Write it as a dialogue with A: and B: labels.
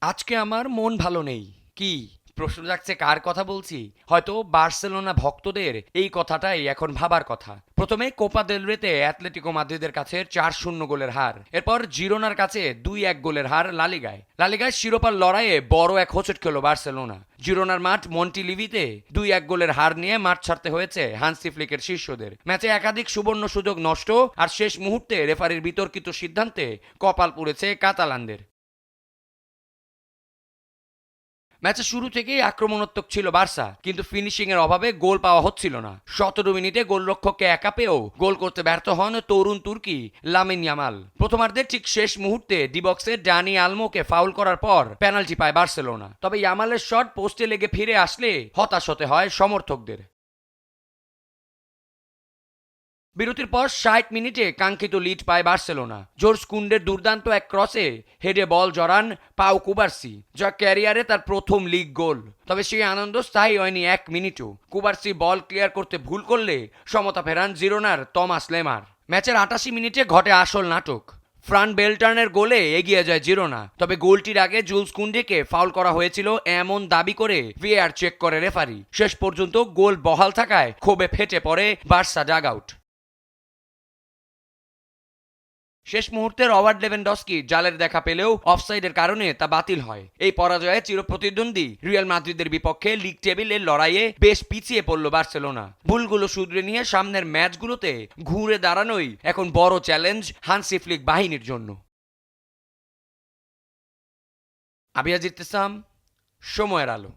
A: আজকে আমার মন ভালো নেই। কি প্রশ্ন জাগছে কার কথা বলছি? হয়তো বার্সেলোনা ভক্তদের এই কথাটাই এখন ভাবার কথা। প্রথমে কোপা দেল রেতে অ্যাটলেটিকো মাদ্রিদের কাছে 4-0 গোলের হার, এরপর জিরোনার কাছে 2-1 গোলের হার লালিগায় শিরোপার লড়াইয়ে বড় এক হোঁচট খেল বার্সেলোনা। জিরোনার মাঠ মন্টিলিভিতে 2-1 গোলের হার নিয়ে মাঠ ছাড়তে হয়েছে হান্সি ফ্লিকের শিষ্যদের। ম্যাচে একাধিক সুবর্ণ সুযোগ নষ্ট, আর শেষ মুহূর্তে রেফারির বিতর্কিত সিদ্ধান্তে কপাল পুড়েছে কাতালানদের। ম্যাচের শুরু থেকেই আক্রমণাত্মক ছিল বার্সা, কিন্তু ফিনিশিং এর অভাবে গোল পাওয়া হচ্ছিল না। 17 মিনিটে গোলরক্ষককে একা পেয়েও গোল করতে ব্যর্থ হন তরুণ তুর্কি লামিন ইয়ামাল। প্রথমার্ধের ঠিক শেষ মুহূর্তে ডিবক্সে ডানি আলমোকে ফাউল করার পর পেনাল্টি পায় বার্সেলোনা, তবে ইয়ামালের শট পোস্টে লেগে ফিরে আসলে হতাশ হতে হয় সমর্থকদের। বিরতির পর 60 মিনিটে কাঙ্ক্ষিত লিড পায় বার্সেলোনা। জোর্জ কুন্ডের দুর্দান্ত এক ক্রসে হেডে বল জড়ান পাও কুবার্সি, যা ক্যারিয়ারে তার প্রথম লিগ গোল। তবে সেই আনন্দ স্থায়ী হয়নি 1 মিনিটও। কুবার্সি বল ক্লিয়ার করতে ভুল করলে সমতা ফেরান জিরোনার তমাস লেমার। ম্যাচের 88 মিনিটে ঘটে আসল নাটক। ফ্রান বেলটার্নের গোলে এগিয়ে যায় জিরোনা, তবে গোলটির আগে জুলস কুন্ডেকে ফাউল করা হয়েছিল এমন দাবি করে ভিএআর চেক করে রেফারি। শেষ পর্যন্ত গোল বহাল থাকায় ক্ষোভে ফেটে পড়ে বার্সা ডাগ আউট। শেষ মুহূর্তে রবার্ট লেভেনডস্কি জালের দেখা পেলেও অফসাইডের কারণে তা বাতিল হয়। এই পরাজয়ে চিরপ্রতিদ্বন্দ্বী রিয়াল মাদ্রিদের বিপক্ষে লিগ টেবিলের লড়াইয়ে বেশ পিছিয়ে পড়ল বার্সেলোনা। ভুলগুলো শুধরে নিয়ে সামনের ম্যাচগুলোতে ঘুরে দাঁড়ানোই এখন বড় চ্যালেঞ্জ হান্সি ফ্লিক বাহিনীর জন্য। আবিয়াজ ইত্তেসাম, সময়ের আলো।